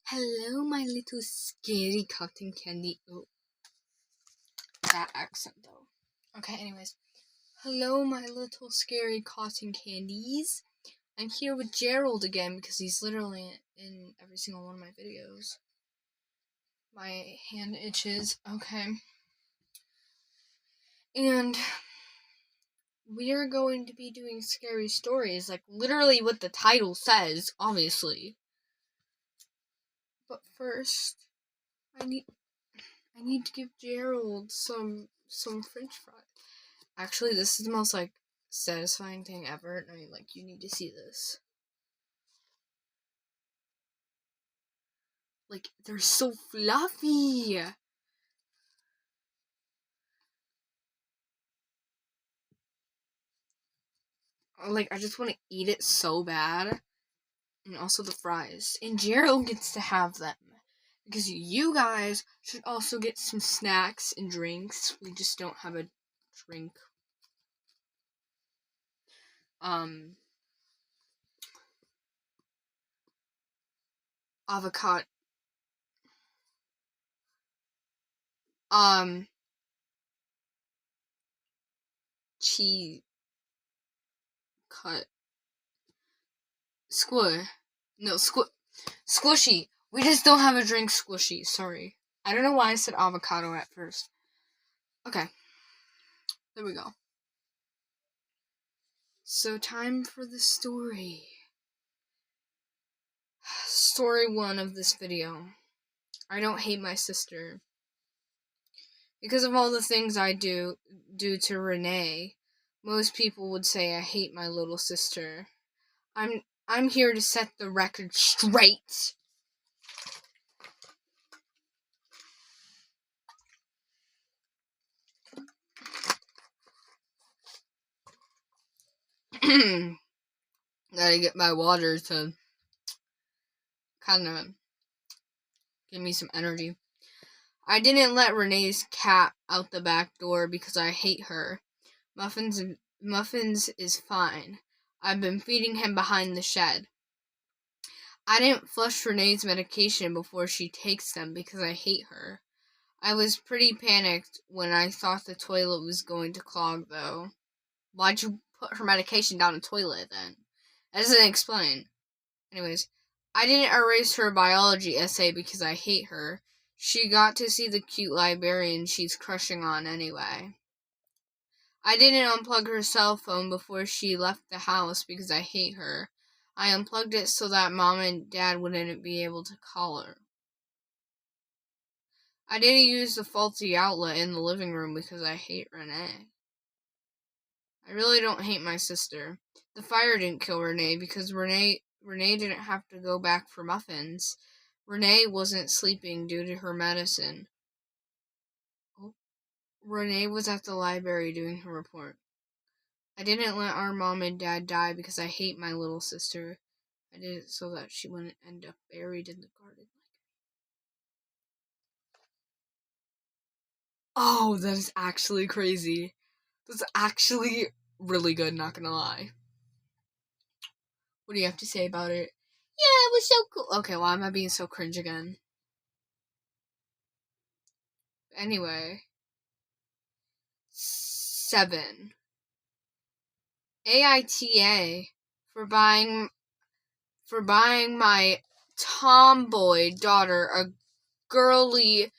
Hello, my little scary cotton candy. Oh, that accent though. Okay, anyways. Hello, my little scary cotton candies. I'm here with Gerald again because he's literally in every single one of my videos. My hand itches. Okay. And we are going to be doing scary stories, like literally what the title says, obviously. But first, I need to give Gerald some French fries. Actually, this is the most satisfying thing ever. I mean, you need to see this. They're so fluffy. I just want to eat it so bad. And also the fries. And Gerald gets to have them. Because you guys should also get some snacks and drinks. We just don't have a drink. Avocado. Cheese. Cut. Squishy. We just don't have a drink squishy. Sorry. I don't know why I said avocado at first. Okay. There we go. So, time for the story. Story 1 of this video. I don't hate my sister. Because of all the things I do to Renee, most people would say I hate my little sister. I'm here to set the record straight. Gotta get my water to kind of give me some energy. I didn't let Renee's cat out the back door because I hate her. Muffins is fine. I've been feeding him behind the shed. I didn't flush Renee's medication before she takes them because I hate her. I was pretty panicked when I thought the toilet was going to clog, though. Why'd you put her medication down the toilet, then? That doesn't explain. Anyways, I didn't erase her biology essay because I hate her. She got to see the cute librarian she's crushing on anyway. I didn't unplug her cell phone before she left the house because I hate her. I unplugged it so that Mom and Dad wouldn't be able to call her. I didn't use the faulty outlet in the living room because I hate Renee. I really don't hate my sister. The fire didn't kill Renee because Renee didn't have to go back for muffins. Renee wasn't sleeping due to her medicine. Renee was at the library doing her report. I didn't let our Mom and Dad die because I hate my little sister. I did it so that she wouldn't end up buried in the garden. Oh, that is actually crazy. That's actually really good, not gonna lie. What do you have to say about it? Yeah, it was so cool. Okay, why am I being so cringe again? Anyway. 7. AITA for buying my tomboy daughter a girly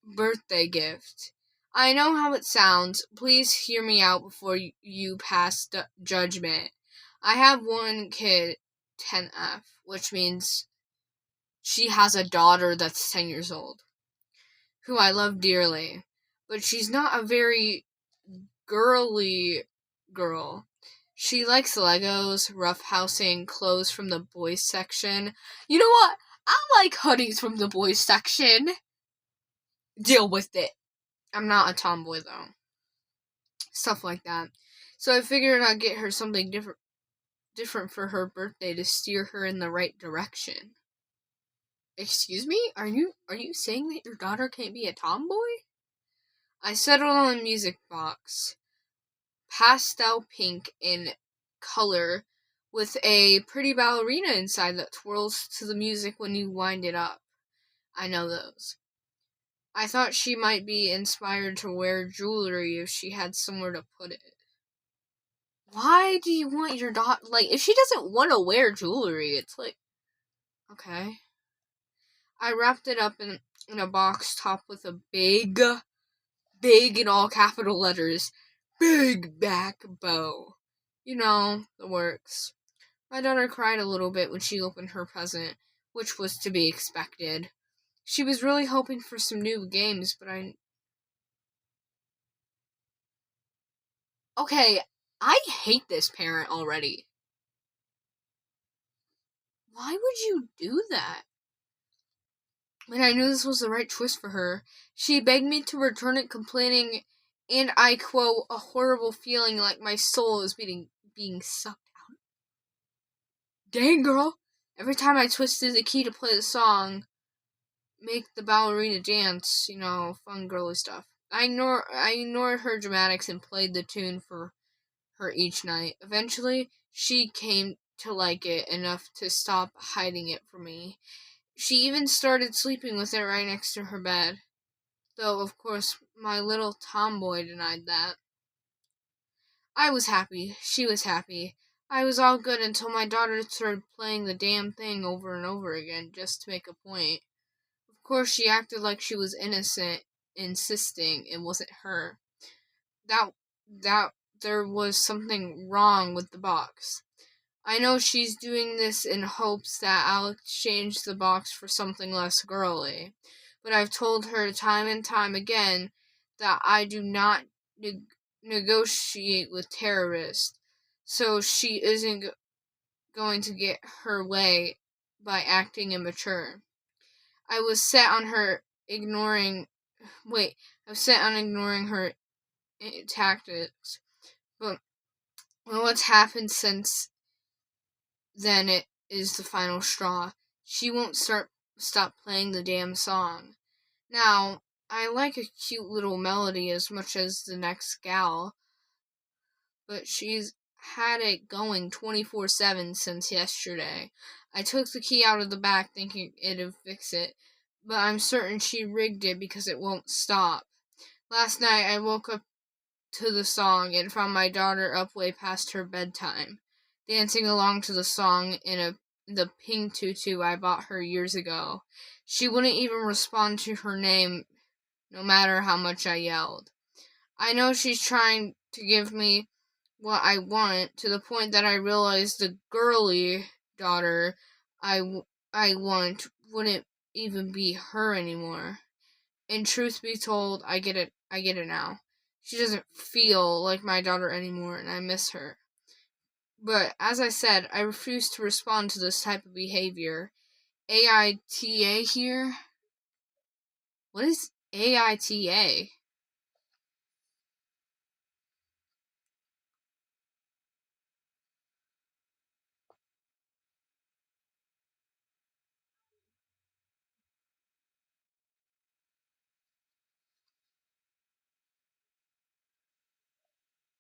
birthday gift. I know how it sounds. Please hear me out before you pass judgment. I have one kid, 10F, which means she has a daughter that's 10 years old, who I love dearly, but she's not a very girly girl. She likes Legos, roughhousing, clothes from the boys section. You know what? I like hoodies from the boys section. Deal with it. I'm not a tomboy, though. Stuff like that. So I figured I'd get her something different for her birthday to steer her in the right direction. Excuse me? Are you saying that your daughter can't be a tomboy? I settled on a music box. Pastel pink in color with a pretty ballerina inside that twirls to the music when you wind it up. I know those. I thought she might be inspired to wear jewelry if she had somewhere to put it. Why do you want your daughter... Like, if she doesn't want to wear jewelry, it's like... Okay. I wrapped it up in a box topped with a big in all capital letters, big back bow. You know, the works. My daughter cried a little bit when she opened her present, which was to be expected. She was really hoping for some new games, but Okay, I hate this parent already. Why would you do that? When I knew this was the right choice for her, she begged me to return it, complaining, and I quote, a horrible feeling like my soul is being sucked out. Dang, girl. Every time I twisted the key to play the song, make the ballerina dance, fun girly stuff. I ignored her dramatics and played the tune for her each night. Eventually, she came to like it enough to stop hiding it from me. She even started sleeping with it right next to her bed. Though, of course, my little tomboy denied that. I was happy. She was happy. I was all good until my daughter started playing the damn thing over and over again just to make a point. Of course, she acted like she was innocent, insisting it wasn't her. That there was something wrong with the box. I know she's doing this in hopes that I'll exchange the box for something less girly, but I've told her time and time again that I do not negotiate with terrorists, so she isn't going to get her way by acting immature. I was set on ignoring her tactics, but what's happened since then it is the final straw. She won't stop playing the damn song. Now, I like a cute little melody as much as the next gal, but she's had it going 24/7 since yesterday. I took the key out of the back thinking it'd fix it, but I'm certain she rigged it because it won't stop. Last night I woke up to the song and found my daughter up way past her bedtime, dancing along to the song in the pink tutu I bought her years ago. She wouldn't even respond to her name, no matter how much I yelled. I know she's trying to give me what I want, to the point that I realize the girly daughter I want wouldn't even be her anymore. And truth be told, I get it now. She doesn't feel like my daughter anymore, and I miss her. But, as I said, I refuse to respond to this type of behavior. AITA here? What is AITA?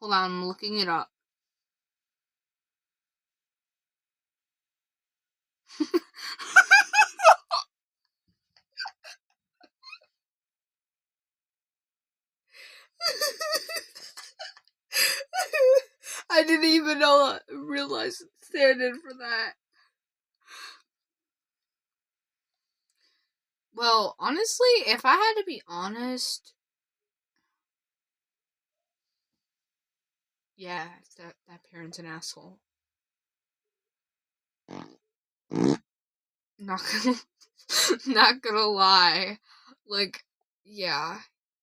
Hold on, I'm looking it up. I didn't even realize it standing for that. Well, honestly, if I had to be honest, yeah, that parent's an asshole. Not gonna, not gonna lie, like, yeah,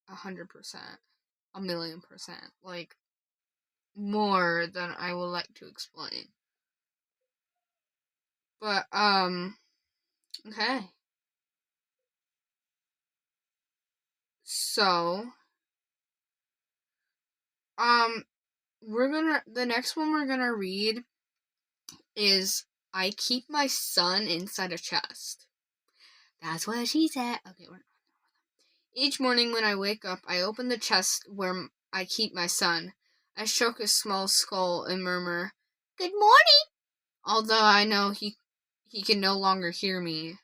100%, 1,000,000%, like, more than I would like to explain. But okay. So, the next one we're gonna read is I Keep My Son Inside a Chest. That's what she said. Okay, we're not. Each morning when I wake up, I open the chest where I keep my son. I stroke his small skull and murmur, "Good morning." although I know he can no longer hear me.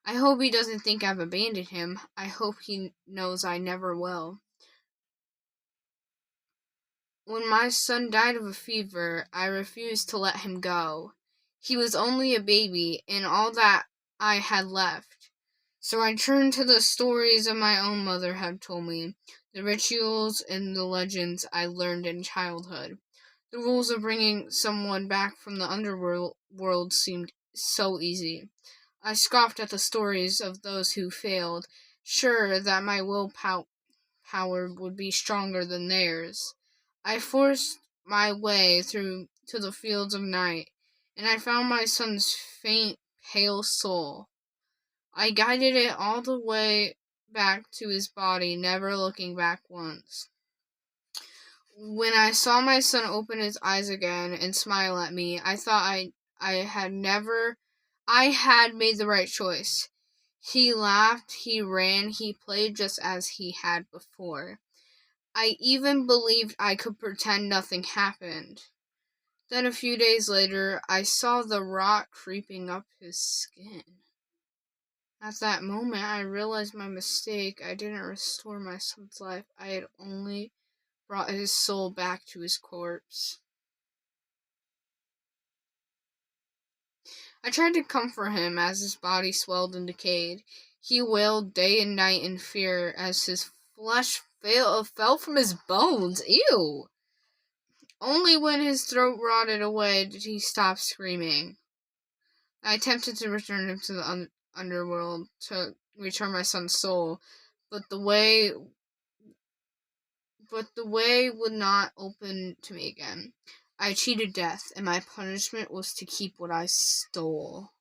I hope he doesn't think I've abandoned him. I hope he knows I never will. When my son died of a fever, I refused to let him go. He was only a baby, and all that I had left. So I turned to the stories my own mother had told me, the rituals and the legends I learned in childhood. The rules of bringing someone back from the underworld seemed so easy. I scoffed at the stories of those who failed, sure that my willpower would be stronger than theirs. I forced my way through to the fields of night, and I found my son's faint, pale soul. I guided it all the way back to his body, never looking back once. When I saw my son open his eyes again and smile at me, I thought I had made the right choice. He laughed, he ran, he played just as he had before. I even believed I could pretend nothing happened. Then a few days later, I saw the rot creeping up his skin. At that moment, I realized my mistake. I didn't restore my son's life. I had only brought his soul back to his corpse. I tried to comfort him as his body swelled and decayed. He wailed day and night in fear as his flesh fell from his bones. Ew! Only when his throat rotted away did he stop screaming. I attempted to return him to the underworld, to return my son's soul, but the way would not open to me again. I cheated death, and my punishment was to keep what I stole.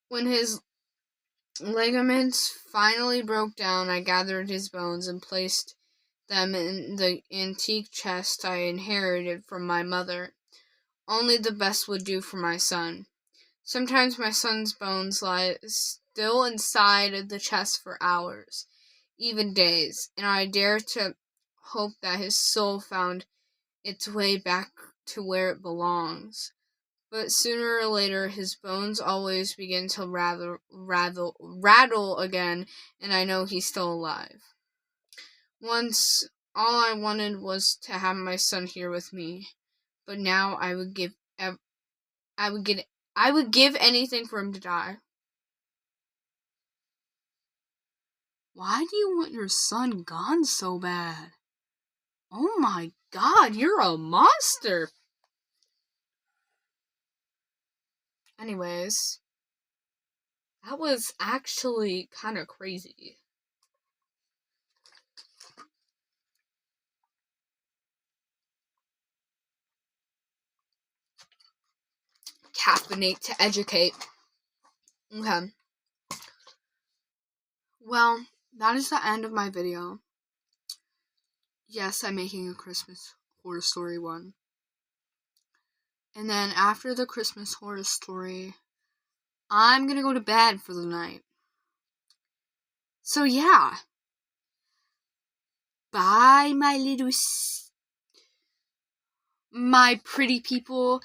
When his ligaments finally broke down, I gathered his bones and placed them in the antique chest I inherited from my mother. Only the best would do for my son. Sometimes my son's bones lie still inside the chest for hours, even days, and I dare to hope that his soul found its way back to where it belongs. But sooner or later, his bones always begin to rattle again, and I know he's still alive. Once, all I wanted was to have my son here with me, but now I would give anything for him to die. Why do you want your son gone so bad? Oh my God, you're a monster! Anyways, that was actually kind of crazy. Caffeinate to educate. Okay. Well, that is the end of my video. Yes, I'm making a Christmas horror story one. And then after the Christmas horror story, I'm gonna go to bed for the night. So yeah. Bye, my pretty people.